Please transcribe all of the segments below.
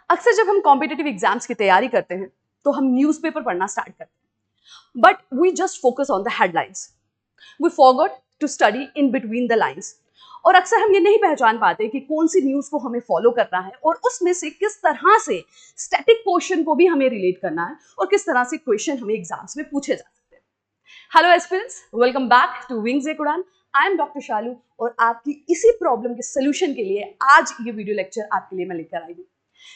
अक्सर जब हम कॉम्पिटिटिव एग्जाम्स की तैयारी करते हैं तो हम न्यूज़पेपर पढ़ना स्टार्ट करते हैं, but we just focus on the headlines. We forgot to study in between the lines. और अक्सर हम ये नहीं पहचान पाते कि कौन सी न्यूज़ को हमें फॉलो करना है और उसमें से किस तरह से स्टैटिक पोर्शन को भी हमें रिलेट करना है और किस तरह से क्वेश्चन हमें एग्जाम्स में पूछे जा सकते हैं। Hello aspirants, welcome back to Wings Ek Udaan. I am doctor शालू और आपकी इसी प्रॉब्लम के सोल्यूशन के लिए आज ये वीडियो लेक्चर आपके लिए मैं लेकर आई हूँ।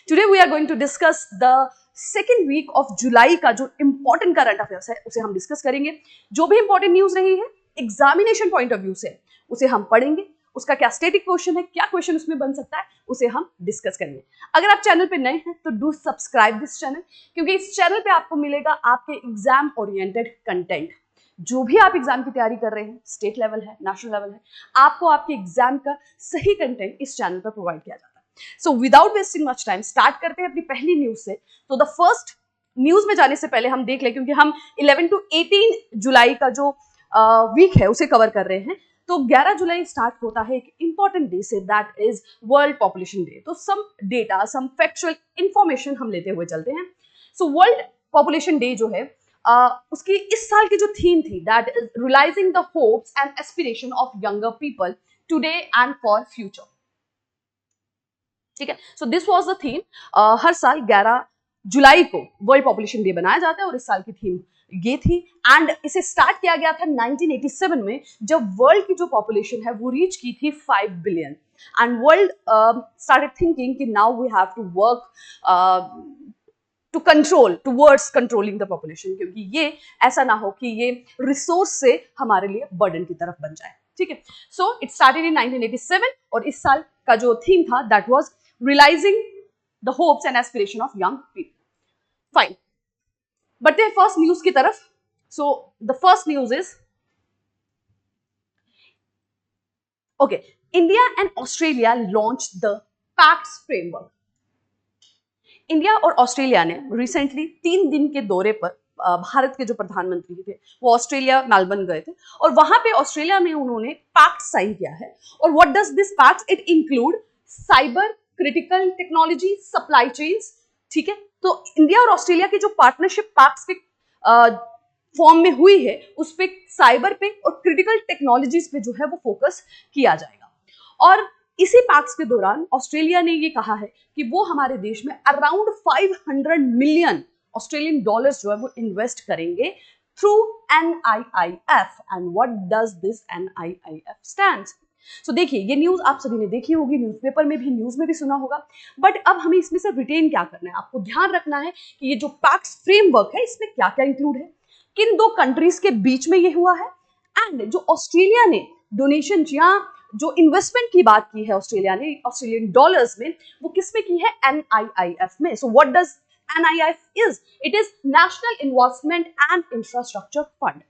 Today we are going to discuss the second week of जुलाई का जो important current affairs है उसे हम डिस्कस करेंगे। जो भी important न्यूज रही है एग्जामिनेशन पॉइंट ऑफ व्यू से उसे हम पढ़ेंगे, उसका क्या स्टैटिक क्वेश्चन है, क्या क्वेश्चन उसमें बन सकता है, उसे हम डिस्कस करेंगे। अगर आप चैनल पे नए हैं तो डू सब्सक्राइब दिस चैनल, क्योंकि इस चैनल पे आपको मिलेगा आपके एग्जाम ओरिएंटेड कंटेंट। जो भी आप एग्जाम की तैयारी कर रहे हैं, स्टेट लेवल है, नेशनल लेवल है, आपको आपके एग्जाम का सही कंटेंट इस चैनल पर प्रोवाइड किया जाता है। So without wasting much time start करते हैं अपनी पहली न्यूज से। तो द फर्स्ट न्यूज में जाने से पहले हम देख लें, क्योंकि हम 11 to 18 जुलाई का जो वीक है उसे कवर कर रहे हैं। तो 11 जुलाई स्टार्ट होता है एक इंपॉर्टेंट डे से, that is world population day. तो सम डेटा, सम फैक्चुअल इंफॉर्मेशन हम लेते हुए चलते हैं। सो वर्ल्ड पॉपुलेशन डे जो है उसकी इस साल की जो थीम थी, that is realising the hopes and aspiration of younger people today and for future. ठीक है, so this was the theme. हर साल 11 जुलाई को वर्ल्ड पॉपुलेशन डे बनाया जाता है और इस साल की थीम ये थी। एंड इसे स्टार्ट किया गया था 1987 में, जब वर्ल्ड की जो पॉपुलेशन है वो रीच की थी 5 billion. And world started thinking कि now we have to work to control, towards controlling the population, क्योंकि ये ऐसा ना हो कि ये रिसोर्स से हमारे लिए बर्डन की तरफ बन जाए। ठीक है, सो इट स्टार्टेड इन 1987 और इस साल का जो थीम था that was realizing the hopes and aspiration of young people. Fine. बढ़ते हैं फर्स्ट न्यूज की तरफ। So the first news is okay, India and Australia launched the PACTS framework. India और ऑस्ट्रेलिया ने रिसेंटली 3 दिन के दौरे पर भारत के जो प्रधानमंत्री थे वो ऑस्ट्रेलिया मेलबर्न गए थे और वहां पे ऑस्ट्रेलिया में उन्होंने पैक्ट साइन किया है। और what does this pact? It include cyber, critical technology, supply chains. ठीक है, तो इंडिया और ऑस्ट्रेलिया की जो पार्टनरशिप पैक्ट्स के फॉर्म में हुई है उस पे साइबर पे और क्रिटिकल टेक्नोलॉजीज पे जो है वो फोकस किया जाएगा। और इसी पैक्ट्स के दौरान ऑस्ट्रेलिया ने ये कहा है कि वो हमारे देश में अराउंड 500 मिलियन ऑस्ट्रेलियन डॉलर्स जो है वो इन्वेस्ट करेंगे through NIIF। And what does this NIIF stands? So देखिए, ये न्यूज आप सभी ने देखी होगी, न्यूज़पेपर में भी, न्यूज में भी सुना होगा, बट अब हमें इसमें से रिटेन क्या करना है? आपको ध्यान रखना है कि ये जो पैक्ट्स फ्रेमवर्क है इसमें क्या क्या इंक्लूड है, किन 2 कंट्रीज के बीच में ये हुआ है, एंड जो ऑस्ट्रेलिया ने डोनेशन या जो इन्वेस्टमेंट की बात की है ऑस्ट्रेलिया ने ऑस्ट्रेलियन डॉलर्स में, वो किस में की है? NIIF में। So what does NIIF is? It is national investment and infrastructure fund.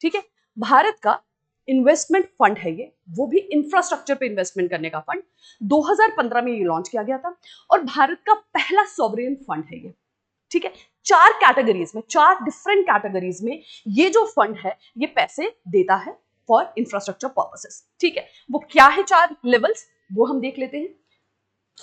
ठीक है, भारत का इन्वेस्टमेंट फंड है ये, वो भी इंफ्रास्ट्रक्चर पे इन्वेस्टमेंट करने का फंड। 2015 में ये लॉन्च किया गया था और भारत का पहला सॉवरेन फंड है ये। ठीक है, 4 कैटेगरीज में, 4 डिफरेंट कैटेगरीज में ये जो फंड है ये पैसे देता है फॉर इंफ्रास्ट्रक्चर पर्पसेस। ठीक है, वो क्या है 4 लेवल्स वो हम देख लेते हैं।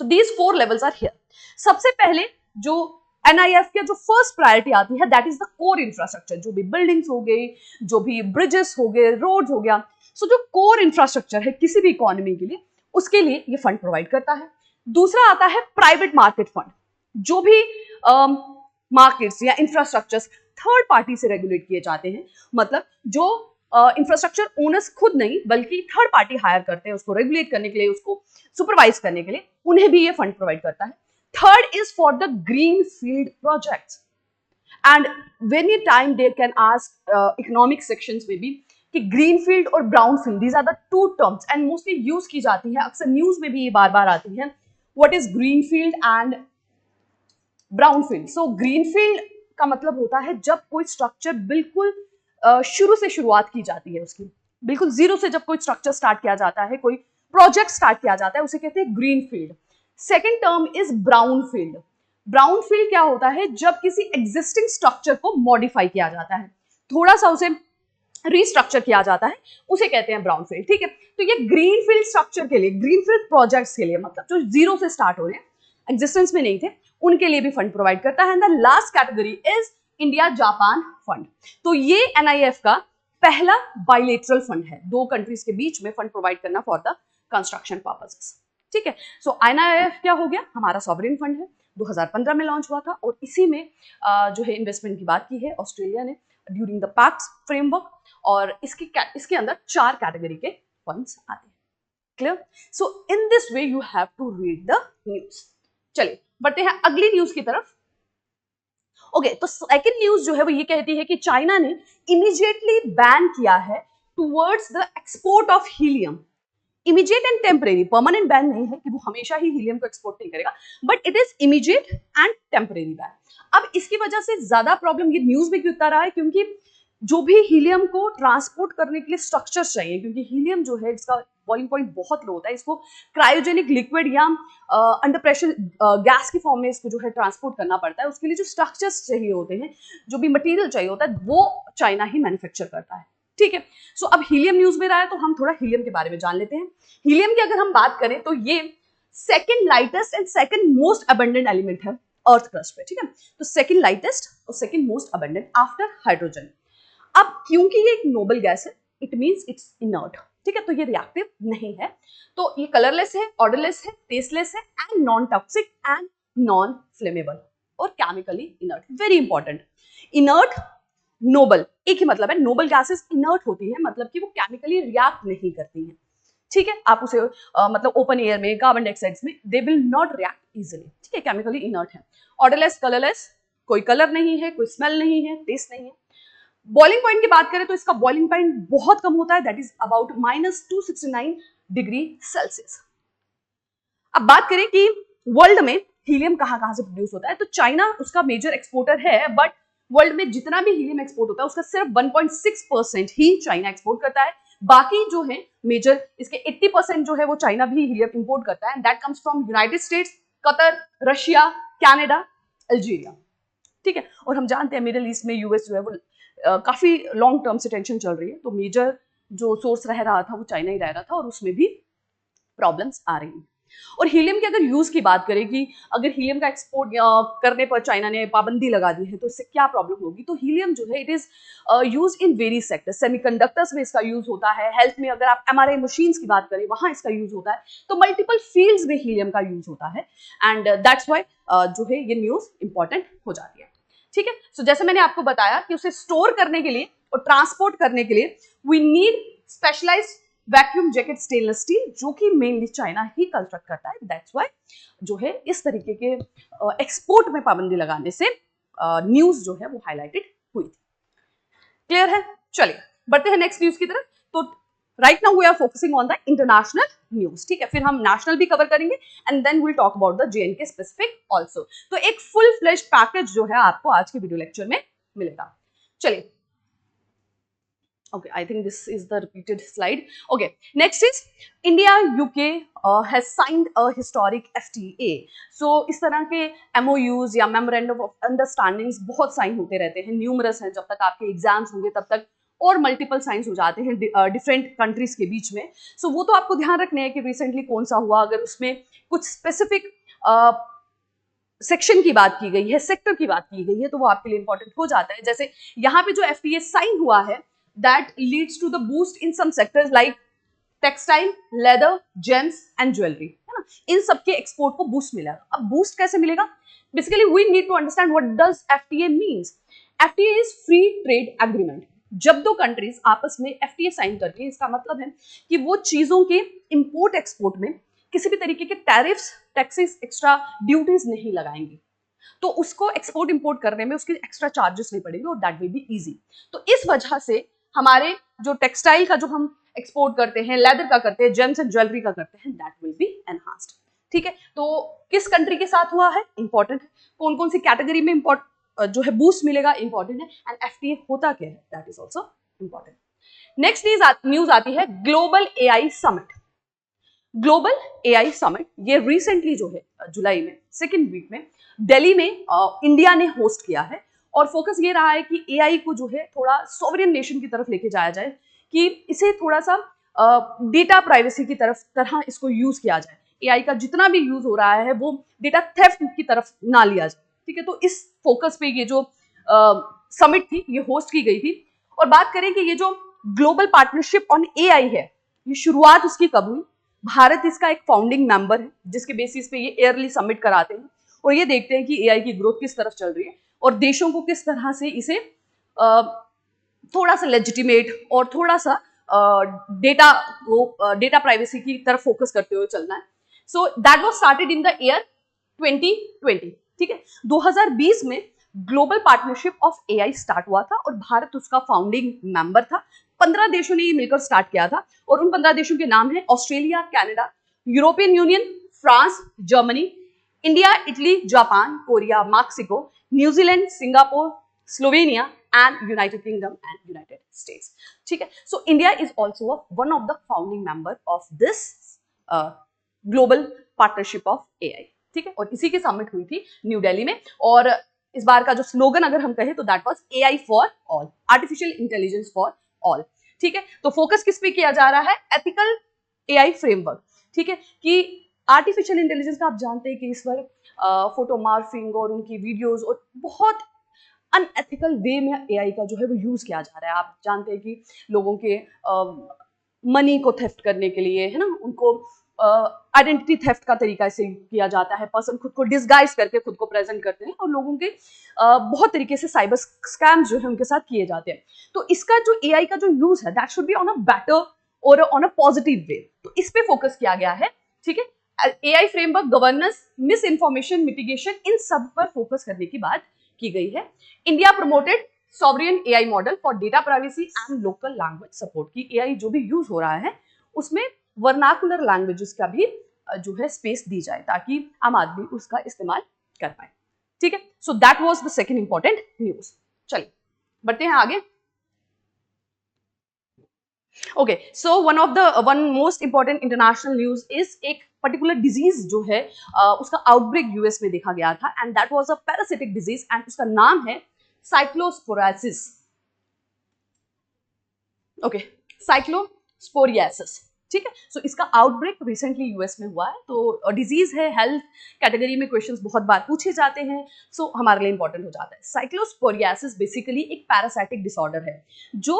So these 4 levels are here. सबसे पहले जो NIIF की जो फर्स्ट प्रायोरिटी आती है that is the core infrastructure, जो भी बिल्डिंग्स हो गई, जो भी ब्रिजेस हो गए, रोड्स हो गया। सो जो कोर इंफ्रास्ट्रक्चर है किसी भी इकोनॉमी के लिए, उसके लिए ये फंड प्रोवाइड करता है। दूसरा आता है प्राइवेट मार्केट फंड, जो भी मार्केट्स या इंफ्रास्ट्रक्चर्स थर्ड पार्टी से रेगुलेट किए जाते हैं, मतलब जो इंफ्रास्ट्रक्चर ओनर्स खुद नहीं बल्कि थर्ड पार्टी हायर करते हैं उसको रेगुलेट करने के लिए, उसको सुपरवाइज करने के लिए, उन्हें भी ये फंड प्रोवाइड करता है। Third is for the greenfield projects. And many time they can ask economic sections में भी कि greenfield और brownfield, these are the 2 terms and mostly use की जाती है, अक्सर न्यूज में भी ये बार बार आती है। What is greenfield and brownfield? So greenfield का मतलब होता है जब कोई स्ट्रक्चर बिल्कुल शुरू से शुरुआत की जाती है, उसकी बिल्कुल जीरो से जब कोई स्ट्रक्चर स्टार्ट किया जाता है, कोई प्रोजेक्ट स्टार्ट किया जाता है, उसे कहते हैं greenfield. Second term is brownfield. Brownfield क्या होता है? जब किसी एग्जिस्टिंग स्ट्रक्चर को मॉडिफाई किया जाता है, थोड़ा सा उसे रिस्ट्रक्चर किया जाता है, उसे कहते हैं ब्राउनफील्ड। ठीक है, तो ये ग्रीनफील्ड स्ट्रक्चर के लिए, ग्रीनफील्ड प्रोजेक्ट्स के लिए, मतलब जो जीरो से स्टार्ट हो रहे हैं, एग्जिस्टेंस में नहीं थे, उनके लिए भी फंड प्रोवाइड करता है। And the last category is India Japan fund. तो ये NIF का पहला बायलेटरल फंड है, दो कंट्रीज के बीच में फंड प्रोवाइड करना फॉर द कंस्ट्रक्शन पर्पसेस। ठीक है, सो NIF क्या हो गया, हमारा सॉवरेन फंड है, 2015 में लॉन्च हुआ था और इसी में जो है इन्वेस्टमेंट की बात की है ऑस्ट्रेलिया ने ड्यूरिंग द पैक्स फ्रेमवर्क, और इसके अंदर 4 कैटेगरी के फंड्स आते हैं। Clear? So in this way you have to read the news. चलिए बढ़ते हैं अगली न्यूज की तरफ। ओके, तो सेकंड न्यूज जो है वो ये कहती है कि चाइना ने इमीडिएटली बैन किया है towards the export of helium. Immediate and temporary, permanent ban नहीं है कि वो हमेशा ही हीलियम को एक्सपोर्ट नहीं करेगा, but it is immediate and temporary ban. अब इसकी वजह से ज्यादा प्रॉब्लम ये न्यूज में क्यों उतर रहा है, क्योंकि जो भी हीलियम को ट्रांसपोर्ट करने के लिए स्ट्रक्चर चाहिए, क्योंकि हीलियम जो है इसका बॉइलिंग पॉइंट बहुत लो होता है, इसको क्रायोजेनिक लिक्विड या अंडर प्रेशर गैस की फॉर्म में इसको जो है ट्रांसपोर्ट करना पड़ता है। उसके लिए जो स्ट्रक्चर्स चाहिए होते हैं, जो भी मटेरियल चाहिए होता है, वो चाइना ही मैन्युफैक्चर करता है। ठीक है, सो अब हीलियम न्यूज में रहा है तो हम थोड़ा हीलियम के बारे में जान लेते हैं। हीलियम की अगर हम बात करें तो ये second lightest and second most abundant element है अर्थ क्रस्ट पे। ठीक है, तो सेकंड लाइटेस्ट और second most abundant after hydrogen. अब क्योंकि ये एक नोबल गैस है, इट मींस इट्स इनर्ट। ठीक है, तो ये रिएक्टिव नहीं है, तो ये कलरलेस है, ऑर्डरलेस है, टेस्टलेस है and non toxic and non flammable और chemically inert. Very important, inert noble एक ही मतलब है, नोबल गैसेस इनर्ट होती है, मतलब कि वो केमिकली रिएक्ट नहीं करती हैं। ठीक है, आप उसे मतलब ओपन एयर में, कार्बन डाइऑक्साइड में they will not react easily. ठीक है, केमिकली इनर्ट है। ऑर्डरलेस, कलरलेस, कोई कलर नहीं है, कोई स्मेल नहीं है, टेस्ट नहीं है। बॉइलिंग पॉइंट की बात करें तो इसका बॉइलिंग पॉइंट बहुत कम होता है, that is about -269 degree Celsius. अब बात करें कि वर्ल्ड में हीलियम कहां से प्रोड्यूस होता है, तो चाइना उसका मेजर एक्सपोर्टर है, बट वर्ल्ड में जितना भी हीलियम एक्सपोर्ट होता है उसका सिर्फ 1.6% ही चाइना एक्सपोर्ट करता है। बाकी जो है मेजर इसके 80% जो है वो चाइना भी हीलियम इंपोर्ट करता है, and that comes from United states, Qatar, Russia, Canada, Algeria. ठीक है, और हम जानते हैं मिडिल ईस्ट में यूएस जो है वो काफी लॉन्ग टर्म से टेंशन चल रही है, तो मेजर जो सोर्स रह रहा था वो चाइना ही रह रहा था, और उसमें भी प्रॉब्लम्स आ रही हैं। और हीलियम के अगर यूज की बात करें कि अगर हीलियम का एक्सपोर्ट करने पर चाइना ने पाबंदी लगा दी है तो इससे क्या प्रॉब्लम होगी, तो हीलियम जो है it is use in various sectors. Semiconductors में इसका यूज होता है, हेल्थ में अगर आप MRI मशीन्स की बात करें वहां इसका यूज होता है, तो मल्टीपल फील्ड्स में हीलियम का यूज होता है, एंड दैट्स व्हाई जो है ये न्यूज इंपॉर्टेंट हो जाती है। ठीक है, सो जैसे मैंने आपको बताया कि उसे स्टोर करने के लिए और ट्रांसपोर्ट करने के लिए we need specialised vacuum jacket stainless steel, जो कि मेनली चाइना ही कंस्ट्रक्ट करता है। दैट्स व्हाई जो है इस तरीके के एक्सपोर्ट में पाबंदी लगाने से न्यूज जो है वो हाईलाइटेड हुई थी। क्लियर है? चलिए बढ़ते हैं नेक्स्ट न्यूज की तरफ। तो right now we are focusing on the international news. ठीक है, फिर हम नेशनल भी कवर करेंगे and then will talk about the JNK specific also. तो एक फुल फ्लेश पैकेज जो है आपको आज के वीडियो लेक्चर में मिलेगा। चलिए, okay, I think this is the repeated slide. Okay, next is India UK has signed a historic FTA. So इस तरह के MOUs या Memorandum of Understandings बहुत साइन होते रहते हैं, न्यूमरस हैं, जब तक आपके एग्जाम्स होंगे तब तक और मल्टीपल साइंस हो जाते हैं डिफरेंट कंट्रीज के बीच में। सो वो तो आपको ध्यान रखने हैं कि रिसेंटली कौन सा हुआ, अगर उसमें कुछ स्पेसिफिक सेक्शन की बात की गई है, सेक्टर की बात की गई है, तो वो आपके लिए इंपॉर्टेंट हो जाता है। जैसे यहाँ पे जो FTA साइन हुआ है that leads to the boost in some sectors like textile, leather, gems and jewelry, है ना, इन सबके एक्सपोर्ट को बूस्ट मिलेगा। अब बूस्ट कैसे मिलेगा? Basically we need to understand what does FTA means. FTA is free trade agreement. जब दो कंट्रीज आपस में FTA साइन करती है, इसका मतलब है कि वो चीजों के इंपोर्ट एक्सपोर्ट में किसी भी तरीके के टैरिफ्स, टैक्सेस, एक्स्ट्रा ड्यूटीज नहीं लगाएंगी, तो उसको एक्सपोर्ट इंपोर्ट करने में उसके एक्स्ट्रा चार्जेस नहीं पड़ेंगे और दैट विल बी इजी। तो इस वजह से हमारे जो टेक्सटाइल का जो हम एक्सपोर्ट करते हैं, लेदर का करते हैं, जेम्स एंड ज्वेलरी का करते हैं, दैट विल बी एनहांस्ड। ठीक है, तो किस कंट्री के साथ हुआ है इंपॉर्टेंट है, कौन कौन सी कैटेगरी में जो है बूस्ट मिलेगा इंपॉर्टेंट है, एंड FTA होता क्या है that is also important. Next news आती है global AI summit. Global AI summit ये रिसेंटली जो है जुलाई में सेकेंड वीक में दिल्ली में इंडिया ने होस्ट किया है, और फोकस ये रहा है कि AI को जो है थोड़ा सॉवरेन नेशन की तरफ लेके जाया जाए, कि इसे थोड़ा सा डेटा प्राइवेसी की तरह इसको यूज किया जाए, एआई का जितना भी यूज हो रहा है वो डेटा थेफ्ट की तरफ ना लिया जाए, ठीक है। तो इस फोकस पे ये जो समिट थी ये होस्ट की गई थी। और बात करें कि ये जो ग्लोबल पार्टनरशिप ऑन एआई है, ये शुरुआत उसकी कब हुई? भारत इसका एक फाउंडिंग मेंबर है, जिसके बेसिस पे ये ईयरली समिट कराते हैं और ये देखते हैं कि एआई की ग्रोथ किस तरफ चल रही है और देशों को किस तरह से इसे थोड़ा सा लेजिटिमेट और थोड़ा सा डेटा प्राइवेसी की तरफ फोकस करते हुए चलना है। सो that was started in the year 2020, ठीक है। 2020 में global partnership of AI start हुआ था और भारत उसका फाउंडिंग मेंबर था। 15 देशों ने ये मिलकर स्टार्ट किया था और उन 15 देशों के नाम है Australia, Canada, European union, France, Germany, India, Italy, Japan, Korea, Mexico, New Zealand, Singapore, Slovenia and United kingdom and United states, ठीक है। So India is also one of the founding member of this global partnership of AI, ठीक है। और इसी की summit हुई थी new Delhi में और इस बार का जो स्लोगन अगर हम कहें तो that was AI for all, artificial intelligence for all, ठीक है। तो फोकस किस पे किया जा रहा है? एथिकल एआई फ्रेमवर्क, ठीक है। कि आर्टिफिशियल इंटेलिजेंस का आप जानते हैं कि इस बार फोटो मार्फिंग और उनकी वीडियोस और बहुत अनएथिकल वे में एआई का जो है वो यूज किया जा रहा है। आप जानते हैं कि लोगों के मनी को थेफ्ट करने के लिए, है ना, उनको आइडेंटिटी थेफ्ट का तरीका से किया जाता है। पर्सन खुद को डिसगाइज करके खुद को प्रेजेंट करते हैं और लोगों के बहुत तरीके से साइबर स्कैम्स जो है उनके साथ किए जाते हैं। तो इसका जो एआई का जो यूज है that should be on a better और ऑन अ पॉजिटिव वे। तो इस पे फोकस किया गया है, ठीक है। AI framework, governance, misinformation mitigation, इन सब पर फोकस करने की बात की गई है। India promoted sovereign AI model for data privacy and local language support की एआई जो भी यूज हो रहा है उसमें वर्नाकुलर लैंग्वेजेस का भी जो है स्पेस दी जाए ताकि आम आदमी उसका इस्तेमाल कर पाए, ठीक है। सो that was the second important news. चलिए बढ़ते हैं आगे। Okay, so one most important international news is एक पर्टिकुलर डिजीज जो है उसका आउटब्रेक यूएस में देखा गया था and that was a parasitic disease and उसका नाम है साइक्लोस्पोरासिस। ओके, साइक्लोस्पोरियासिस, ठीक है। सो इसका आउटब्रेक रिसेंटली यूएस में हुआ है। तो डिजीज है, हेल्थ कैटेगरी में क्वेश्चंस बहुत बार पूछे जाते हैं, सो हमारे लिए इंपॉर्टेंट हो जाता है। साइक्लोस्पोरियासिस बेसिकली एक पैरासाइटिक डिसऑर्डर है जो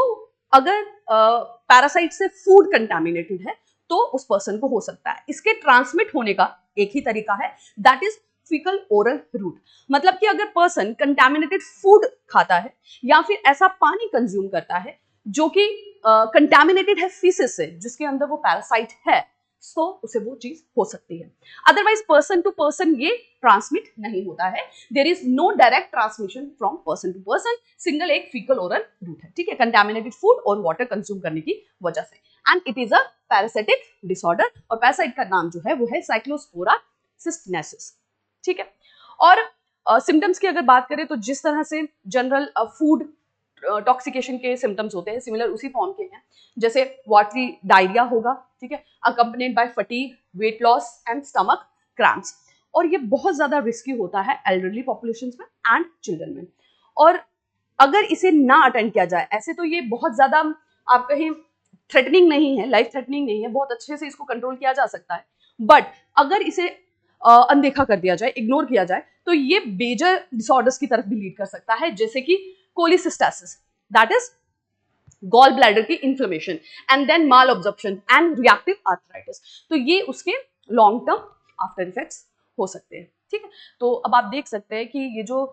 अगर पैरासाइट से फूड कंटामिनेटेड है तो उस पर्सन को हो सकता है। इसके ट्रांसमिट होने का एक ही तरीका है, that is faecal oral root. मतलब कि अगर पर्सन कंटामिनेटेड फूड खाता है या फिर ऐसा पानी कंज्यूम करता है जो कि कंटामिनेटेड है फीसिस से, जिसके अंदर वो पैरासाइट है, तो उसे वो चीज हो सकती है। अदरवाइज पर्सन टू पर्सन ये ट्रांसमिट नहीं होता है। There is no direct transmission from person to person, single एक फीकल ओरल रूट है, ठीक है, कंटामिनेटेड फूड और वाटर कंज्यूम करने की वजह से। And it is a parasitic disorder और पैरासाइट का नाम जो है वो है साइक्लोस्पोरा सिस्टिनेसिस, ठीक है। और सिम्टम्स की अगर बात करें तो जिस तरह से जनरल फूड टॉक्सिकेशन के सिम्टम्स होते हैं सिमिलर उसी फॉर्म के हैं, जैसे वाटरी डायरिया होगा, ठीक है, accompanied by fatigue, weight loss and stomach cramps. और ये बहुत ज्यादा रिस्की होता है एल्डरली पॉपुलेशंस में एंड चिल्ड्रन में। और अगर इसे ना अटेंड किया जाए, ऐसे तो ये बहुत ज्यादा आप कहें थ्रेटनिंग नहीं है, लाइफ थ्रेटनिंग नहीं है, बहुत अच्छे से इसको कंट्रोल किया जा सकता है। बट अगर इसे अनदेखा कर दिया जाए, इग्नोर किया जाए, तो ये मेजर डिसऑर्डर्स की तरफ भी लीड कर सकता है, जैसे कि cholecystitis, that is gall bladder की inflammation, and then malabsorption and reactive arthritis. तो ये उसके लॉन्ग टर्म आफ्टर इफेक्ट्स हो सकते हैं, ठीक है। तो अब आप देख सकते हैं कि ये जो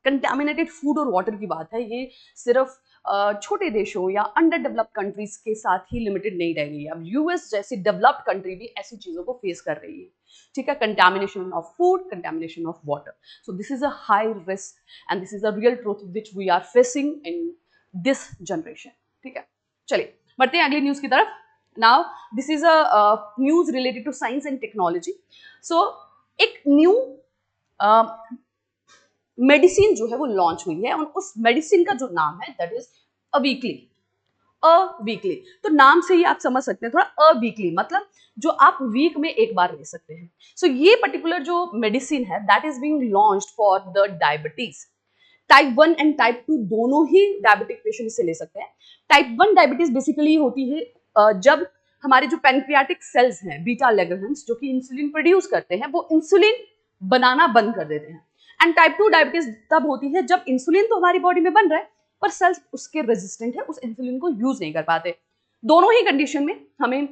कंटामिनेटेड फूड और वाटर की बात है, ये सिर्फ छोटे देशों या अंडर डेवलप्ड कंट्रीज के साथ ही लिमिटेड नहीं रह गई है। अब यूएस जैसी डेवलप्ड कंट्री भी ऐसी चीजों को फेस कर रही है, ठीक है, contamination of food, contamination of water. So this is a high risk and this is a real truth which we are facing in this generation, ठीक है। चलिए बढ़ते हैं अगली न्यूज की तरफ। Now this is a news related to science and technology. So एक new medicine जो है वो लॉन्च हुई है और उस मेडिसिन का जो नाम है दैट इज अवीकली। अवीकली, तो नाम से ही आप समझ सकते हैं थोड़ा, अवीकली मतलब जो आप वीक में एक बार ले सकते हैं। सो ये पर्टिकुलर जो मेडिसिन है that is being launched for the diabetes. Type 1 and type 2 दोनों ही डायबिटिक पेशेंट से ले सकते हैं। टाइप 1 डायबिटीज बेसिकली होती है जब हमारे जो पैनक्रियाटिक सेल्स हैं बीटा लैग्रहंस जो कि इंसुलिन प्रोड्यूस करते हैं, वो इंसुलिन बनाना बंद कर देते हैं। एंड टाइप 2 डायबिटीज तब होती है जब इंसुलिन तो हमारी बॉडी में बन रहा है पर सेल्स उसके रेजिस्टेंट है, उस इंसुलिन को यूज नहीं कर पाते। दोनों ही कंडीशन में हमें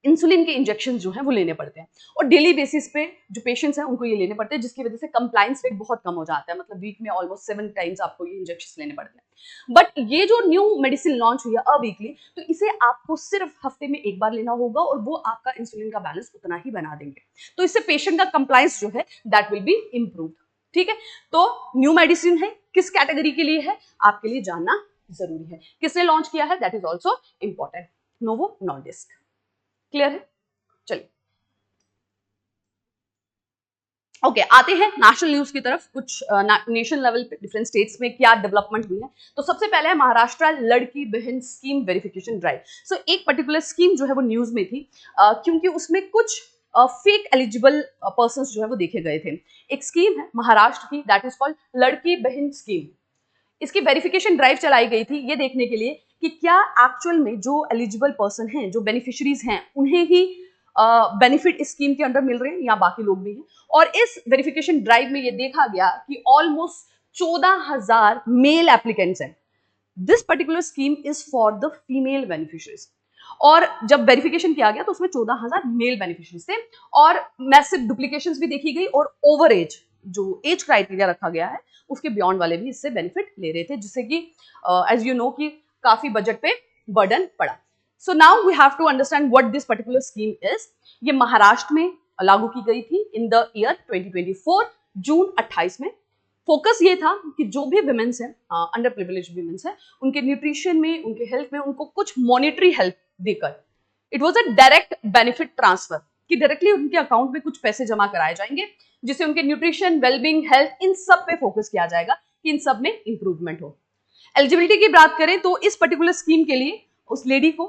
इंसुलिन के इंजेक्शन जो हैं वो लेने पड़ते हैं और डेली बेसिस पे जो पेशेंट्स हैं उनको ये लेने पड़ते हैं, जिसकी वजह से कंप्लायंस रेट बहुत कम हो जाता है। मतलब वीक में ऑलमोस्ट 7 टाइम्स आपको ये इंजेक्शन लेने पड़ते हैं। बट ये जो न्यू मेडिसिन लॉन्च हुई है अवीकली, तो इसे आपको सिर्फ हफ्ते में एक बार लेना होगा और वो आपका इंसुलिन का बैलेंस उतना ही बना देंगे। तो इससे पेशेंट का कंप्लायंस जो है दैट विल बी इम्प्रूव। ठीक है, तो न्यू मेडिसिन है, किस कैटेगरी के लिए है आपके लिए जानना जरूरी है। किसने लॉन्च किया है that is also important, novo Nordisk. Clear है? चलिए ओके, आते हैं नेशनल न्यूज की तरफ। कुछ नेशनल लेवल पे डिफरेंट स्टेट्स में क्या डेवलपमेंट हुई है। तो सबसे पहले है महाराष्ट्र लड़की बहन स्कीम वेरिफिकेशन ड्राइव। सो एक पर्टिकुलर स्कीम जो है वो न्यूज में थी क्योंकि उसमें कुछ फेक एलिजिबल पर्संस जो है वो देखे गए थे। एक स्कीम है महाराष्ट्र की दैट इज कॉल्ड लड़की बहन स्कीम। इसकी वेरिफिकेशन ड्राइव चलाई गई थी ये देखने के लिए कि क्या एक्चुअल में जो एलिजिबल पर्सन हैं, जो बेनिफिशरीज हैं, उन्हें ही बेनिफिट इस स्कीम के अंदर मिल रहे हैं या बाकी लोग भी हैं। और इस वेरिफिकेशन ड्राइव में ये देखा गया कि ऑलमोस्ट 14,000 मेल एप्लीकेंट्स हैं। This particular scheme is for the female beneficiaries. और जब वेरिफिकेशन किया गया तो उसमें 14,000 मेल बेनिफिशरीज थे और मैसिव डुप्लीकेशंस भी देखी गई और ओवर एज जो एज क्राइटेरिया रखा गया है उसके बियॉन्ड वाले भी इससे बेनिफिट ले रहे थे, जिससे कि एज यू नो कि काफी बजट पे बर्डन पड़ा। So now we have to understand what this particular scheme is. ये महाराष्ट्र में लागू की गई थी इन द ईयर 2024 जून 28 में। फोकस ये था कि जो भी विमेन्स हैं, अंडर प्रिविलेज विमेन्स हैं, उनके न्यूट्रिशन में, उनके हेल्थ में उनको कुछ मॉनिटरी हेल्प देकर, it was a direct benefit transfer कि डायरेक्टली उनके अकाउंट में कुछ पैसे जमा कराए जाएंगे जिससे उनके न्यूट्रिशन, वेलबींग, हेल्थ इन सब पे फोकस किया जाएगा कि इन सब में इंप्रूवमेंट हो। एलिजिबिलिटी की बात करें तो इस पर्टिकुलर स्कीम के लिए उस लेडी को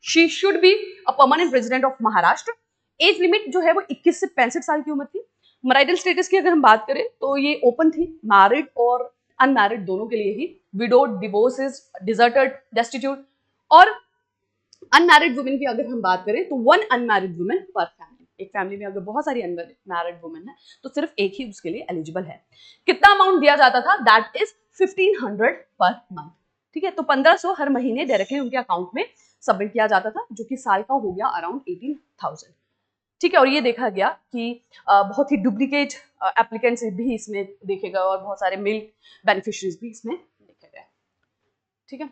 she should be a permanent resident of Maharashtra. Age limit जो है वो 21 से 65 साल की उम्र थी। मैरिटल स्टेटस की अगर हम बात करें तो ये ओपन थी, मैरिड और अनमैरिड दोनों के लिए ही, विडोड, डिवोर्सेस, डिजर्टेड, डेस्टिट्यूट। और अनमैरिड वुमेन की अगर हम बात करें तो 1 अनमैरिड वुमेन पर फैमिली। एक फैमिली में अगर बहुत सारी अनमैरिड वुमेन है तो सिर्फ एक ही उसके लिए एलिजिबल है। कितना अमाउंट दिया जाता था दैट इज 1500 पर मंथ। ठीक है, तो 1500 हर महीने डायरेक्टली उनके अकाउंट में सबमिट किया जाता था, जो कि साल का हो गया अराउंड 18,000। ठीक है, और ये देखा गया कि बहुत ही डुप्लीकेट एप्लीकेंट्स भी इसमें देखे गए और बहुत सारे मेल बेनिफिशरीज भी इसमें देखे गए। ठीक है,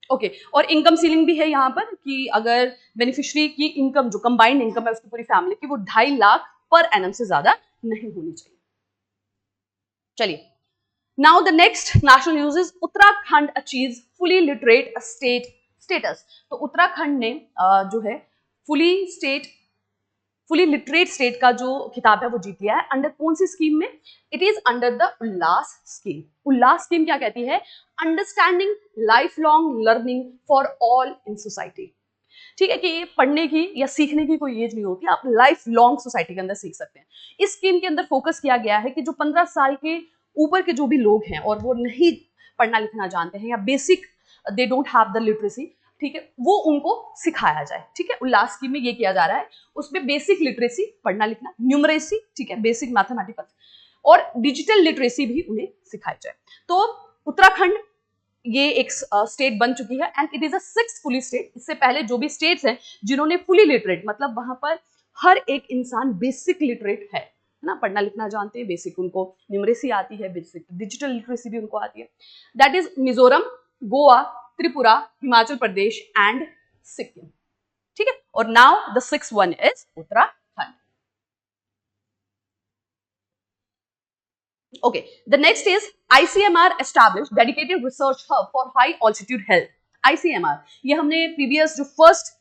ओके और इनकम सीलिंग भी है यहाँ पर कि अगर बेनिफिशरी की इनकम जो कंबाइंड इनकम है उसकी पूरी फैमिली की वो 2.5 लाख पर एनम से ज्यादा नहीं होनी चाहिए। चलिए, now the next national news is Uttarakhand achieves fully literate state status. तो उत्तराखंड ने जो है फुली लिटरेट स्टेट का जो खिताब है वो जीत लिया है। अंडर कौन सी स्कीम में? It is under the Ullas scheme. Ullas scheme क्या कहती है? Understanding life long learning for all in society. ठीक है, कि ये पढ़ने की या सीखने की कोई एज नहीं होती, आप लाइफ लॉन्ग सोसाइटी के अंदर सीख सकते हैं। इस स्कीम के अंदर फोकस किया गया है कि जो 15 साल के ऊपर के जो भी लोग हैं और वो नहीं पढ़ना लिखना जानते हैं या basic they don't have the literacy, ठीक है, वो उनको सिखाया जाए। ठीक है, उल्लास स्कीम में ये किया जा रहा है। उसमें बेसिक लिटरेसी, पढ़ना लिखना, न्यूमरेसी, ठीक है, बेसिक मैथमेटिकल और डिजिटल लिटरेसी भी उन्हें सिखाई जाए। तो उत्तराखंड ये एक स्टेट बन चुकी है and it is a 6th fully state. इससे पहले जो भी स्टेट्स हैं जिन्होंने फुली लिटरेट, मतलब वहां पर हर एक इंसान बेसिक लिटरेट है ना, पढ़ना लिखना जानते हैं, बेसिक उनको न्यूमरेसी आती है, बेसिक डिजिटल लिटरेसी भी उनको आती है, that is Mizoram, Goa, Tripura, Himachal Pradesh and Sikkim. ठीक है, और now the 6th one is Uttarakhand. Okay, the next is ICMR established dedicated research hub for high altitude health. ICMR ये हमने प्रीवियस जो फर्स्ट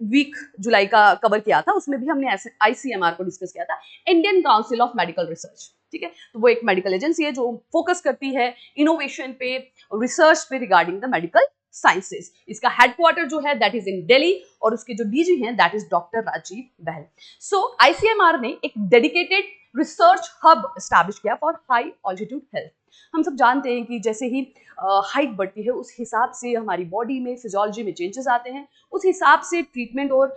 वीक जुलाई का कवर किया था उसमें भी हमने ICMR को डिस्कस किया था, Indian council of medical research. ठीक है, तो वो एक मेडिकल एजेंसी है जो फोकस करती है इनोवेशन पे, रिसर्च पे रिगार्डिंग द मेडिकल साइंसेस। इसका हेडक्वार्टर जो है दैट इज इन दिल्ली और उसके जो डीजी हैं that is doctor Rajiv Bahl. So ICMR ने एक डेडिकेटेड रिसर्च हब एस्टैब्लिश किया फॉर हाई ऑल्टीट्यूड हेल्थ। हम सब जानते हैं कि जैसे ही हाइट बढ़ती है उस हिसाब से हमारी बॉडी में फिजियोलॉजी में चेंजेस आते हैं, उस हिसाब से ट्रीटमेंट और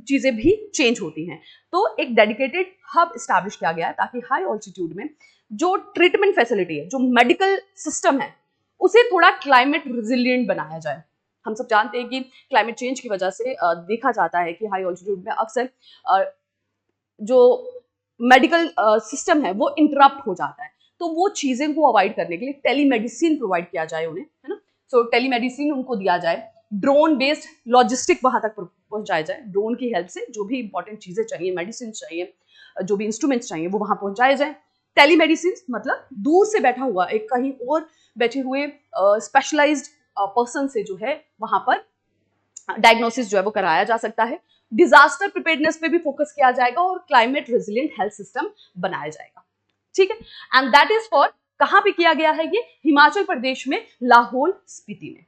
चीज़ें भी चेंज होती हैं। तो एक डेडिकेटेड हब इस्टेब्लिश किया गया है ताकि हाई ऑल्टीट्यूड में जो ट्रीटमेंट फैसिलिटी है, जो मेडिकल सिस्टम है, उसे थोड़ा क्लाइमेट रिजिलियंट बनाया जाए। हम सब जानते हैं कि क्लाइमेट चेंज की वजह से देखा जाता है कि हाई ऑल्टीट्यूड में अक्सर जो मेडिकल सिस्टम है वो इंटरप्ट हो जाता है। तो वो चीज़ें को अवॉइड करने के लिए टेलीमेडिसिन प्रोवाइड किया जाए उन्हें, है ना। सो टेलीमेडिसिन उनको दिया जाए, ड्रोन बेस्ड लॉजिस्टिक वहां तक पहुंचाया जाए, ड्रोन की हेल्प से जो भी इंपॉर्टेंट चीज़ें चाहिए, मेडिसिन चाहिए, जो भी इंस्ट्रूमेंट्स चाहिए वो वहां पहुंचाए जाए। टेलीमेडिसिन मतलब दूर से बैठा हुआ एक कहीं और बैठे हुए स्पेशलाइज्ड पर्सन से जो है वहां पर डायग्नोसिस जो है वो कराया जा सकता है। डिजास्टर प्रिपेयर्डनेस पे भी फोकस किया जाएगा और क्लाइमेट रेजिलिएंट हेल्थ सिस्टम बनाया जाएगा, ठीक है। एंड दैट इज फॉर, कहां पे किया गया है ये? हिमाचल प्रदेश में लाहौल स्पीति में,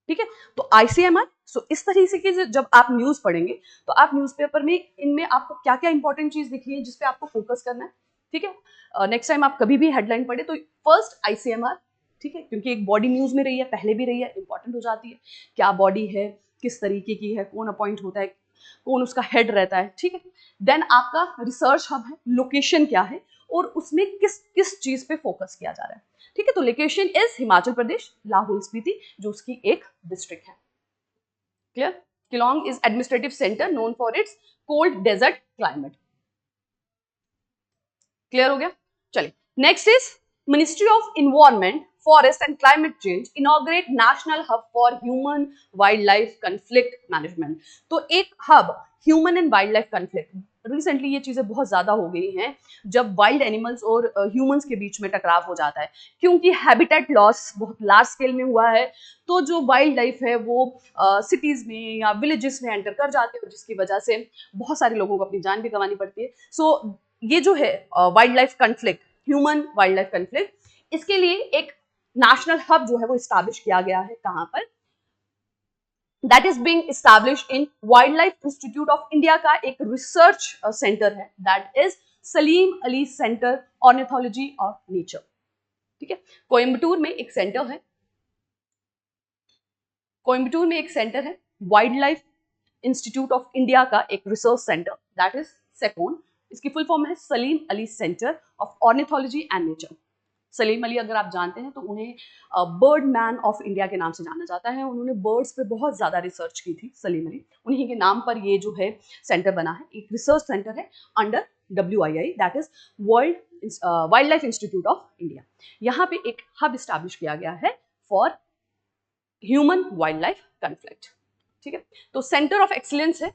ठीक है। तो आईसीएमआर, सो इस तरीके के जब आप न्यूज पढ़ेंगे तो आप न्यूज़पेपर में इनमें आपको क्या क्या इंपॉर्टेंट चीज दिख रही है जिसपे आपको फोकस करना है, ठीक है। नेक्स्ट टाइम आप कभी भी हेडलाइन पढ़े तो फर्स्ट आईसीएमआर, ठीक है, क्योंकि एक बॉडी न्यूज में रही है, पहले भी रही है, इंपॉर्टेंट हो जाती है। क्या बॉडी है, किस तरीके की है, कौन अपॉइंट होता है, कौन उसका हेड रहता है, ठीक है। देन आपका रिसर्च हब है, लोकेशन क्या है और उसमें किस किस चीज पे फोकस किया जा रहा है, ठीक है। तो लोकेशन इज हिमाचल प्रदेश, लाहौल स्पीति जो उसकी एक डिस्ट्रिक्ट है। Clear? Keylong is administrative centre known for its cold desert climate. Clear हो गया? चलिए, next is ministry of environment, forest and climate change inaugurate national hub for human wildlife conflict management. तो एक hub human and wildlife conflict, recently ये चीजें बहुत ज्यादा हो गई हैं जब वाइल्ड एनिमल्स और ह्यूमंस के बीच में टकराव हो जाता है, क्योंकि हैबिटेट लॉस बहुत लार्ज स्केल में हुआ है। तो जो वाइल्ड लाइफ है वो सिटीज में या विलेजेस में एंटर कर जाते हैं, जिसकी वजह से बहुत सारे लोगों को अपनी जान भी गंवानी पड़ती है। सो ये जो है wild life conflict, human wildlife conflict, इसके लिए एक नेशनल हब जो है वो इस्टेब्लिश किया गया है। कहां पर? That is being established in wild life institute of India का एक रिसर्च सेंटर है, that is Salim Ali centre ornithology of nature, ठीक है। कोयम्बटूर में एक सेंटर है, कोयम्बटूर में एक सेंटर है wild life institute of India का एक रिसर्च सेंटर, दैट इज सेकोन। इसकी फुल फॉर्म है Salim Ali centre of ornithology and nature. Salim Ali अगर आप जानते हैं तो उन्हें बर्ड मैन ऑफ इंडिया के नाम से जाना जाता है। उन्होंने बर्ड्स पे बहुत ज़्यादा रिसर्च की थी सलीम अली, उन्हीं के नाम पर ये जो है सेंटर बना है, एक रिसर्च सेंटर है under WII, that is world wild life institute of India. यहाँ पे एक हब इस्टेब्लिश किया गया है for human wild life conflict, ठीक है। तो सेंटर ऑफ एक्सीलेंस है,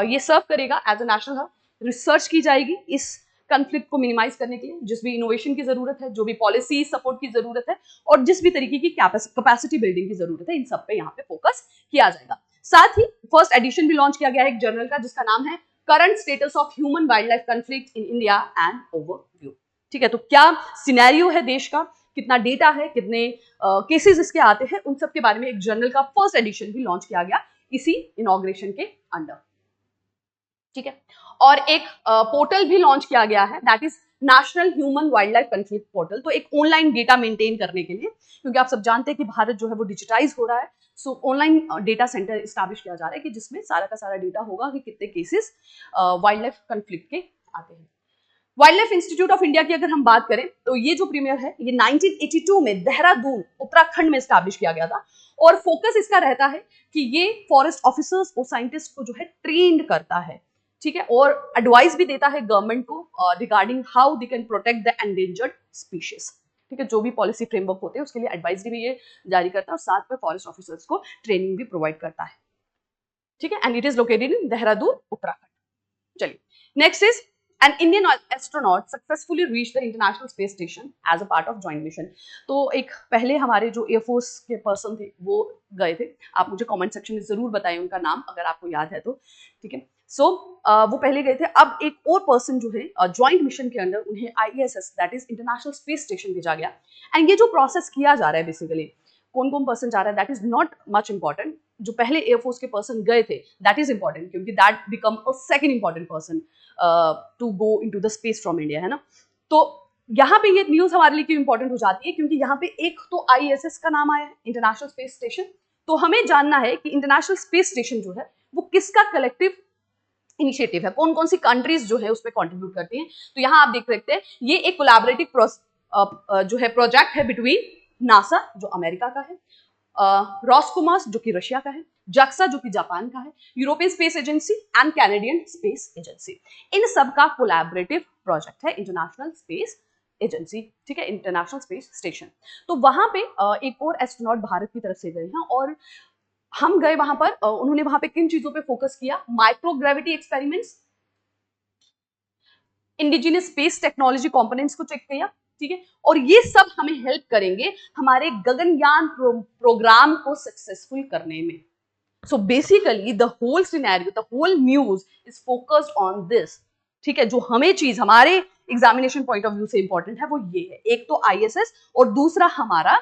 ये सर्व करेगा as a national hub. Research की जाएगी इस कंफ्लिक्ट को मिनिमाइज करने के लिए, जिस भी इनोवेशन की जरूरत है, जो भी पॉलिसी सपोर्ट की जरूरत है और जिस भी तरीके की कैपेसिटी बिल्डिंग की जरूरत है, इन सब पे यहाँ पे फोकस किया जाएगा। साथ ही फर्स्ट एडिशन भी लॉन्च किया गया है एक जर्नल का जिसका नाम है current status of human wild life conflict in India and overview, ठीक है। तो क्या सिनेरियो है देश का, कितना डेटा है, कितने केसेस इसके आते हैं, उन सब के बारे में एक जर्नल का फर्स्ट एडिशन भी लॉन्च किया गया इसी इनॉग्रेशन के अंडर, ठीक है। और एक पोर्टल भी लॉन्च किया गया है, that is national human wild life conflict portal. तो एक ऑनलाइन डेटा मेंटेन करने के लिए, क्योंकि आप सब जानते हैं कि भारत जो है वो डिजिटाइज हो रहा है, सो ऑनलाइन डेटा सेंटर इस्टेब्लिश किया जा रहा है कि जिसमें सारा का सारा डेटा होगा कि कितने केसेस वाइल्ड लाइफ कन्फ्लिक्ट के आते हैं। Wild life institute of India की अगर हम बात करें तो ये जो प्रीमियर है ये 1982 में देहरादून उत्तराखंड में स्टैब्लिश किया गया था और फोकस इसका रहता है कि ये फॉरेस्ट ऑफिसर्स और साइंटिस्ट को जो है ट्रेंड करता है, ठीक है, और एडवाइस भी देता है गवर्नमेंट को regarding how they can protect the endangered species, ठीक है। जो भी पॉलिसी फ्रेमवर्क होते हैं उसके लिए एडवाइजरी भी ये जारी करता है और साथ में फॉरेस्ट ऑफिसर्स को ट्रेनिंग भी प्रोवाइड करता है, ठीक है। And it is located in Dehradun Uttarakhand. चलिए, next is an Indian astronaut successfully reached the International Space Station as a part of joint mission। तो एक पहले हमारे जो एयरफोर्स के पर्सन थे वो गए थे, आप मुझे कमेंट सेक्शन में जरूर बताएं उनका नाम अगर आपको याद है तो, ठीक है। सो वो पहले गए थे, अब एक और पर्सन जो है ज्वाइंट मिशन के अंदर उन्हें ISS that is international space station भेजा गया। एंड ये जो प्रोसेस किया जा रहा है बेसिकली, कौन कौन पर्सन जा रहा है that is not much important, जो पहले एयरफोर्स के पर्सन गए थे दैट इज इंपॉर्टेंट, क्योंकि that become a second important person to go into the space from India, है ना। तो यहाँ पे ये न्यूज हमारे लिए क्यों इंपॉर्टेंट हो जाती है, क्योंकि यहाँ पे एक तो ISS का नाम आया है, इंटरनेशनल स्पेस स्टेशन। तो हमें जानना है कि इंटरनेशनल स्पेस स्टेशन जो है वो किसका कलेक्टिव इनिशिएटिव है, कौन कौन सी कंट्रीज जो है उसमें कंट्रीब्यूट करती हैं। तो यहाँ आप देख सकते हैं ये एक कोलैबोरेटिव जो है प्रोजेक्ट है बिटवीन नासा जो अमेरिका का है, रॉसकोमॉस जो कि रशिया का है, जक्सा जो कि जापान का है, European space agency and Canadian space agency. इन सब का कोलैबोरेटिव प्रोजेक्ट है इंटरनेशनल स्पेस एजेंसी, ठीक है, इंटरनेशनल स्पेस स्टेशन। तो वहां पे एक और एस्ट्रोनॉट भारत की तरफ से गए हैं और हम गए वहां पर। उन्होंने वहां पे किन चीजों पे फोकस किया, microgravity experiments, indigenous space technology components को चेक किया, ठीक है, और ये सब हमें हेल्प करेंगे हमारे गगनयान प्रोग्राम को सक्सेसफुल करने में। So basically the whole scenario, the whole news is focused on this, ठीक है। जो हमें चीज हमारे एग्जामिनेशन पॉइंट ऑफ व्यू से इंपॉर्टेंट है वो ये है, एक तो ISS और दूसरा हमारा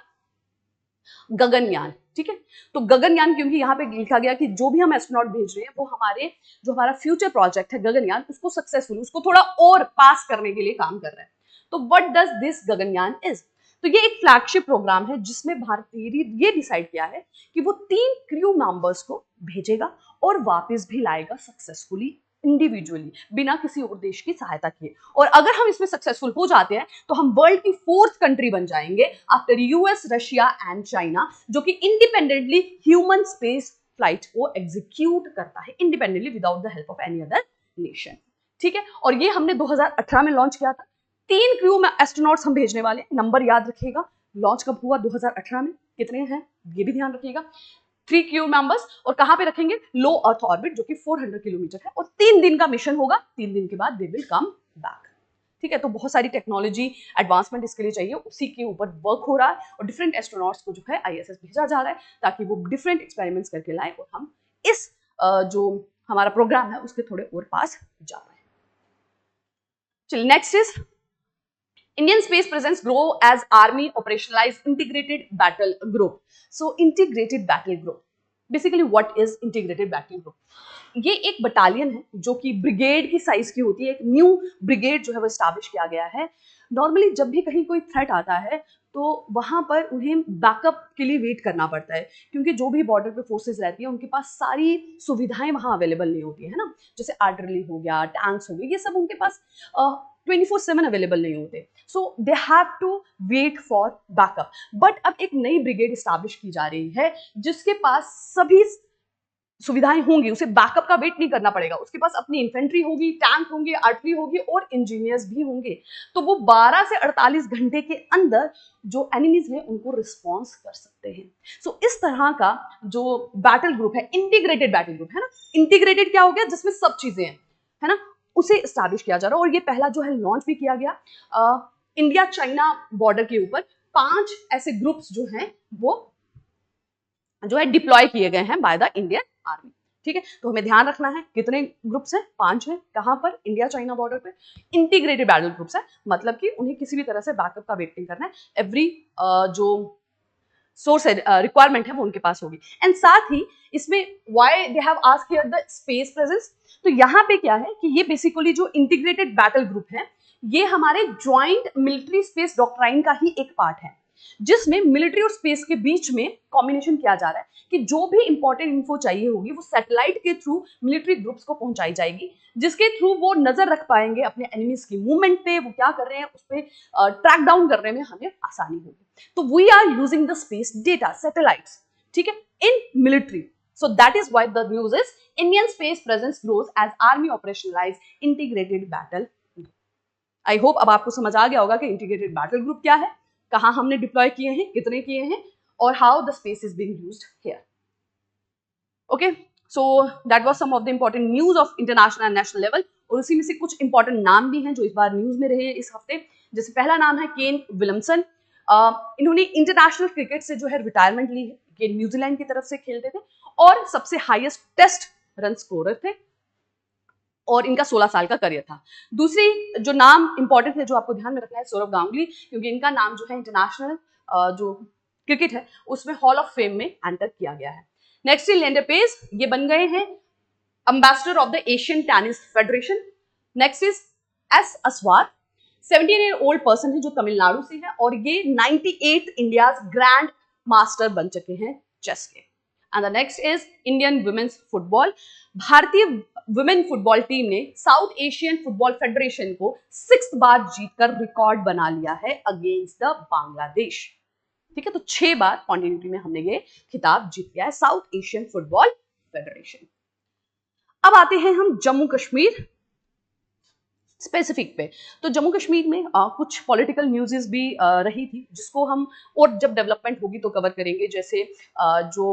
गगनयान, ठीक है। तो गगनयान क्योंकि यहाँ पे लिखा गया कि जो भी हम एस्ट्रोनॉट भेज रहे हैं वो हमारे जो हमारा फ्यूचर प्रोजेक्ट है गगनयान उसको सक्सेसफुल, उसको थोड़ा और पास करने के लिए काम कर रहा है। तो what does this Gaganyaan is, तो ये एक फ्लैगशिप प्रोग्राम है जिसमें भारत ने ये डिसाइड किया है कि वो 3 क्रू मेंबर्स को भेजेगा और वापस भी लाएगा सक्सेसफुली, इंडिविजुअली, बिना किसी और देश की सहायता किए। और अगर हम इसमें सक्सेसफुल हो जाते हैं तो हम वर्ल्ड की 4th कंट्री बन जाएंगे after US, Russia and China, जो कि इंडिपेंडेंटली ह्यूमन स्पेस फ्लाइट को एग्जीक्यूट करता है, independently without the help of any other nation, ठीक है। और ये हमने 2018 में लॉन्च किया था। 3 क्रू में एस्ट्रोनॉट्स हम भेजने वाले, नंबर याद रखिएगा। लॉन्च कब हुआ, 2018 में, कितने हैं ये भी ध्यान रखिएगा। 3 क्रू मेंबर्स, और कहां पे रखेंगे, लो अर्थ ऑर्बिट जो कि 400 किलोमीटर है, और 3 दिन का मिशन होगा, 3 दिन के बाद दे विल कम बैक, ठीक है। तो बहुत सारी टेक्नोलॉजी एडवांसमेंट इसके लिए चाहिए, उसी के ऊपर वर्क हो रहा है और डिफरेंट एस्ट्रोनॉट्स को जो है ISS भेजा जा रहा है ताकि वो डिफरेंट एक्सपेरिमेंट्स करके लाए और हम इस जो हमारा प्रोग्राम है उसके थोड़े और पास जा पाए। चलिए next is Indian space presence grow as army operationalized integrated battle group. So integrated battle group, basically what is integrated battle group? ये एक बटालियन है जो कि ब्रिगेड की साइज की होती है, एक न्यू ब्रिगेड जो है वो एस्टैब्लिश किया गया है। नॉर्मली जब भी कहीं कोई थ्रेट आता है तो वहां पर उन्हें बैकअप के लिए वेट करना पड़ता है, क्योंकि जो भी बॉर्डर पे फोर्सेस रहती है उनके पास सारी सुविधाएं वहां अवेलेबल नहीं होती है ना, जैसे आर्टिलरी हो गया, टैंक्स हो गए, ये सब उनके पास 24/7 अवेलेबल नहीं होते। So they have to wait for backup. But अब एक नई ब्रिगेड एस्टैब्लिश की जा रही है जिसके पास सभी सुविधाएं होंगी, उसे बैकअप का वेट नहीं करना पड़ेगा, उसके पास अपनी इन्फेंट्री होगी, टैंक होंगे, आर्टिलरी होगी और इंजीनियर्स भी होंगे। तो वो 12 से 48 घंटे के अंदर जो एनिमीज हैं उनको रिस्पॉन्स कर सकते हैं। सो इस तरह का जो बैटल ग्रुप है, इंटीग्रेटेड बैटल ग्रुप है ना, इंटीग्रेटेड क्या हो गया, जिसमें सब चीजें हैं, है ना, उसे एस्टैब्लिश किया जा रहा है। और ये पहला जो है लॉन्च भी किया गया इंडिया चाइना बॉर्डर के ऊपर। 5 ऐसे ग्रुप्स जो हैं वो जो है डिप्लॉय किए गए हैं बाय द इंडियन आर्मी, ठीक है। तो हमें ध्यान रखना है कितने ग्रुप्स हैं, 5 हैं। कहां पर, इंडिया चाइना बॉर्डर पे। इंटीग्रेटेड बैटल ग्रुप्स है, मतलब कि उन्हें किसी भी तरह से बैकअप का वेट नहीं करना है, एवरी जो सोर्स रिक्वायरमेंट है वो उनके पास होगी। एंड साथ ही इसमें why they have asked here the space presence, तो यहाँ पे क्या है कि ये बेसिकली जो इंटीग्रेटेड बैटल ग्रुप है ये हमारे ज्वाइंट मिलिट्री स्पेस डॉक्ट्राइन का ही एक पार्ट है, जिसमें मिलिट्री और स्पेस के बीच में कॉम्बिनेशन किया जा रहा है कि जो भी इंपॉर्टेंट इन्फो चाहिए होगी वो सैटेलाइट के थ्रू मिलिट्री ग्रुप्स को पहुंचाई जाएगी, जिसके थ्रू वो नजर रख पाएंगे अपने एनिमीज की मूवमेंट पे, वो क्या कर रहे हैं उस पे ट्रैक डाउन करने में हमें आसानी होगी। तो we are using the space data satellites, ठीक है, in military. So that is why the news is Indian space presence grows as army operationalize integrated battle group. I hope अब आपको समझ आ गया होगा कि integrated battle group क्या है, कहां हमने डिप्लॉय किए हैं, कितने किए हैं, और how the space is being used here. Okay, so that was some of the important news of international and national level. और उसी में से कुछ इंपॉर्टेंट नाम भी हैं जो इस बार न्यूज में रहे इस हफ्ते। जैसे पहला नाम है केन विलियमसन। इन्होंने इंटरनेशनल क्रिकेट से जो है रिटायरमेंट ली है। केन न्यूजीलैंड की तरफ से खेलते थे और सबसे हाईएस्ट टेस्ट रन स्कोरर थे और इनका 16 साल का करियर था। दूसरी जो नाम इंपॉर्टेंट है जो आपको ध्यान में रखना है, सौरव गांगुली, क्योंकि इनका नाम जो है इंटरनेशनल जो क्रिकेट है उसमें हॉल ऑफ फेम में एंटर किया गया है। नेक्स्ट लेंडर पेस, ये बन गए हैं ambassador of the Asian tennis federation. Next is S Aswar, 17-year-old person है जो तमिलनाडु से है और ये 98th इंडियाज ग्रैंड मास्टर बन चुके हैं चेस के। And the next is Indian women's football. भारतीय वुमेन फुटबॉल टीम ने साउथ एशियन फुटबॉल फेडरेशन को 6th बार जीतकर रिकॉर्ड बना लिया है अगेंस्ट द बांग्लादेश। ठीक है, तो 6 बार कॉन्टिन्यूटी में हमने ये खिताब जीत लिया है साउथ एशियन फुटबॉल फेडरेशन। अब आते हैं हम जम्मू कश्मीर स्पेसिफिक पे। तो जम्मू कश्मीर में कुछ पॉलिटिकल न्यूज़ भी रही थी जिसको हम और जब डेवलपमेंट होगी तो कवर करेंगे। जैसे जो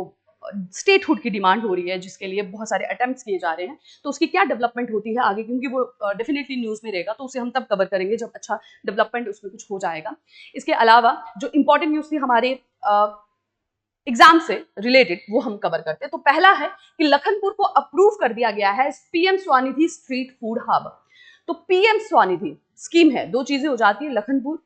स्टेटहुड की डिमांड हो रही है जिसके लिए बहुत सारे अटेम्प्ट्स किए जा रहे हैं, तो उसकी क्या डेवलपमेंट होती है आगे, क्योंकि वो डेफिनेटली न्यूज़ में रहेगा, तो उसे हम तब कवर करेंगे जब अच्छा डेवलपमेंट उसमें कुछ हो जाएगा। इसके अलावा जो इंपॉर्टेंट न्यूज़ थी हमारे एग्जाम से रिलेटेड वो हम कवर करते हैं। तो पहला है कि लखनपुर को अप्रूव कर दिया गया है PM Svanidhi street food hub. तो पीएम स्वनिधि स्कीम है, दो चीजें हो जाती है, लखनपुर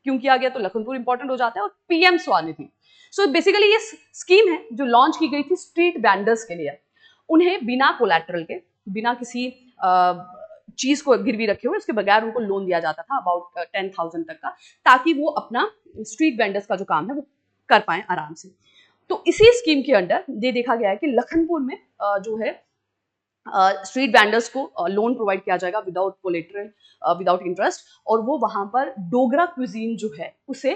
क्यों किया गया तो लखनपुर इंपॉर्टेंट हो जाता है और पीएम स्वनिधि। सो बेसिकली ये स्कीम है जो लॉन्च की गई थी स्ट्रीट वेंडर्स के लिए। उन्हें बिना कोलैटरल के, बिना किसी चीज को गिरवी रखे हुए, उसके बगैर उनको लोन दिया जाता था अबाउट 10,000 तक का, ताकि वो अपना स्ट्रीट वेंडर्स का जो काम है वो कर पाए आराम से। तो इसी स्कीम के अंडर ये देखा गया है कि लखनपुर में जो है स्ट्रीट वेंडर्स को लोन प्रोवाइड किया जाएगा विदाउट कोलेटरल, विदाउट इंटरेस्ट, और वो वहां पर डोगरा क्विजीन जो है उसे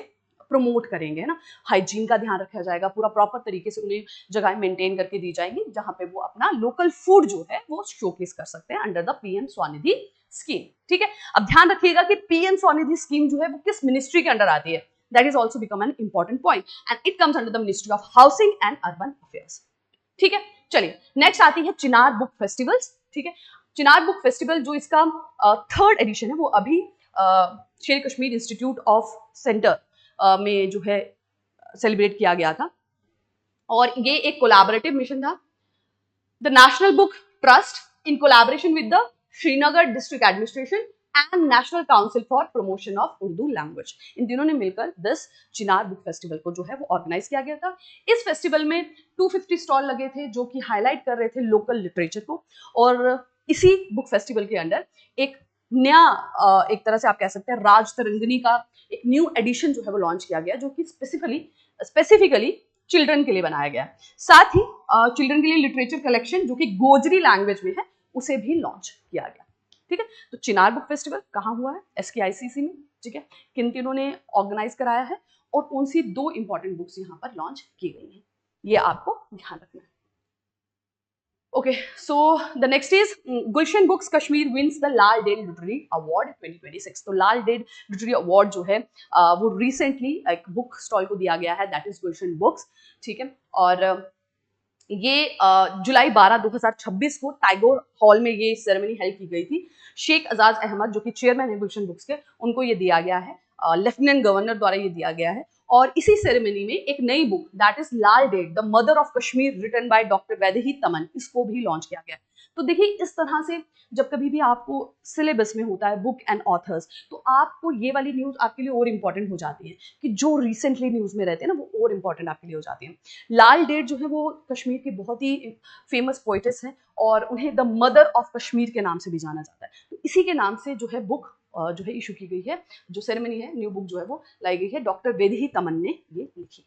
प्रमोट करेंगे, है ना। हाइजीन का ध्यान रखा जाएगा, पूरा प्रॉपर तरीके से उन्हें जगह मेंटेन करके दी जाएंगी जहां पे वो अपना लोकल फूड जो है वो शोकेस कर सकते हैं under the PM Svanidhi scheme. ठीक है, अब ध्यान रखिएगा कि पीएम स्वनिधि स्कीम जो है वो किस मिनिस्ट्री के अंडर आती है। That is also become an important point and it comes under the ministry of housing and urban affairs. ठीक है, चलिए नेक्स्ट आती है चिनार बुक फेस्टिवल्स। ठीक है, चिनार बुक फेस्टिवल जो इसका 3rd एडिशन है वो अभी शेर कश्मीर इंस्टीट्यूट ऑफ सेंटर में जो है सेलिब्रेट किया गया था, और ये एक कोलैबोरेटिव मिशन था। The national book trust in collaboration with the Srinagar district administration and national council for promotion of Urdu language, इन तीनों ने मिलकर 10 चिनार बुक फेस्टिवल को जो है वो ऑर्गेनाइज किया गया था। इस फेस्टिवल में 250 स्टॉल लगे थे जो कि हाईलाइट कर रहे थे लोकल लिटरेचर को, और इसी बुक फेस्टिवल के अंदर एक नया एक तरह से आप कह सकते हैं राज तरंगिनी का एक न्यू एडिशन जो है वो लॉन्च किया गया, जो कि स्पेसिफिकली चिल्ड्रन के लिए बनाया गया। साथ ही चिल्ड्रन के लिए लिटरेचर कलेक्शन जो कि गोजरी लैंग्वेज में है उसे भी लॉन्च किया गया। ठीक है, तो चिनार बुक फेस्टिवल कहाँ हुआ है, SKICC में। ठीक है, किन किनों ने ऑर्गेनाइज कराया है और कौन सी 2 इंपॉर्टेंट बुक्स यहाँ पर लॉन्च की गई हैं, ये आपको ध्यान रखना है। Okay, so the next is Gulshan books Kashmir wins the Lal Ded literary award 2026। तो लाल डेड लिटरेरी अवार्ड जो है वो रिसेंटली एक बुक स्टॉल को दिया गया है, दैट इज गुलशन बुक्स। ठीक है, और ये जुलाई 12, 2026 को टैगोर हॉल में ये सेरेमनी हेल्ड की गई थी। शेख अजाज अहमद जो कि चेयरमैन है गुलशन बुक्स के, उनको ये दिया गया है, लेफ्टिनेंट गवर्नर द्वारा ये दिया गया है। और इसी सेरेमनी में एक नई book that is Lal Ded the mother of Kashmir written by doctor Vaidehi Taman, इसको भी लॉन्च किया गया। तो देखिए इस तरह से जब कभी भी आपको सिलेबस में होता है बुक एंड ऑथर्स, तो आपको ये वाली न्यूज आपके लिए और इंपॉर्टेंट हो जाती है कि जो रिसेंटली न्यूज में रहते हैं ना वो और इंपॉर्टेंट आपके लिए हो जाती है। लाल डेड जो है वो कश्मीर की बहुत ही फेमस पोइटेस हैं और उन्हें द मदर ऑफ कश्मीर के नाम से भी जाना जाता है। तो इसी के नाम से जो है बुक जो है इशू की गई है, जो सेरेमनी है, न्यू बुक जो है वो लाई गई है, डॉक्टर वैदेही तमन ने ये लिखी।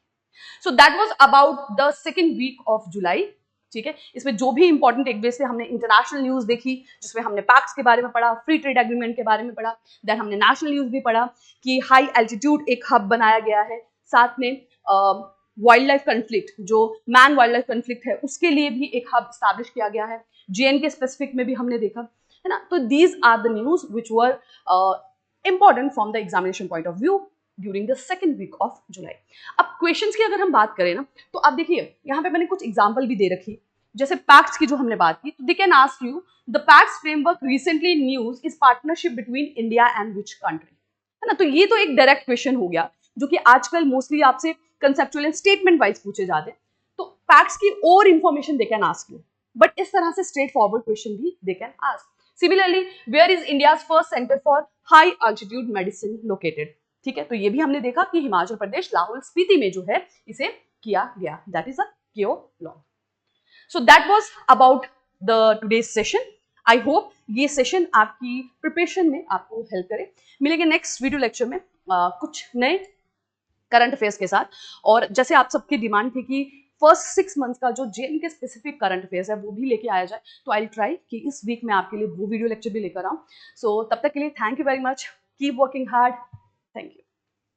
So that was about the 2nd week of July. ठीक है, इसमें जो भी इंपॉर्टेंट एक वे से हमने इंटरनेशनल न्यूज देखी, जिसमें हमने पैक्स के बारे में पढ़ा, फ्री ट्रेड एग्रीमेंट के बारे में पढ़ा, देन हमने नेशनल न्यूज भी पढ़ा कि हाई एल्टीट्यूड एक हब बनाया गया है, साथ में वाइल्ड लाइफ कन्फ्लिक्ट जो मैन वाइल्ड लाइफ कन्फ्लिक्ट है उसके लिए भी एक हब स्टैब्लिश किया गया है, JNK स्पेसिफिक में भी हमने देखा है ना। तो these are the news which were important from the examination point of view during the 2nd week of July. अब क्वेश्चंस की अगर हम बात करें ना, तो आप देखिए यहाँ पे मैंने कुछ एग्जांपल भी दे रखी, जैसे पैक्ट्स की जो हमने बात की, तो दे can ask you the pacts framework recently news is partnership between India and which country, है ना। तो ये तो एक डायरेक्ट क्वेश्चन हो गया जो कि आजकल मोस्टली आपसे कंसेप्चुअल एंड स्टेटमेंट वाइज पूछे जाते हैं। तो पैक्ट्स की और information they can ask you, but इस तरह से स्ट्रेट फॉरवर्ड क्वेश्चन भी they can ask. Similarly, where is India's first centre for high altitude medicine located. ठीक है, तो ये भी हमने देखा कि हिमाचल प्रदेश लाहौल स्पीति में जो है इसे किया गया, दैट इज अ केओ long. So that was about the today's session. I hope ये सेशन आपकी प्रिपरेशन में आपको हेल्प करे। मिलेंगे नेक्स्ट वीडियो लेक्चर में कुछ नए करंट अफेयर्स के साथ। और जैसे आप सबकी डिमांड थी कि फर्स्ट 6 मंथ्स का जो जेएन के स्पेसिफिक करंट अफेयर्स है वो भी लेके आया जाए, तो आई ट्राई कि इस वीक मैं आपके लिए वो वीडियो लेक्चर भी लेकर आऊँ। सो तब तक के लिए thank you very much, keep working hard, thank you.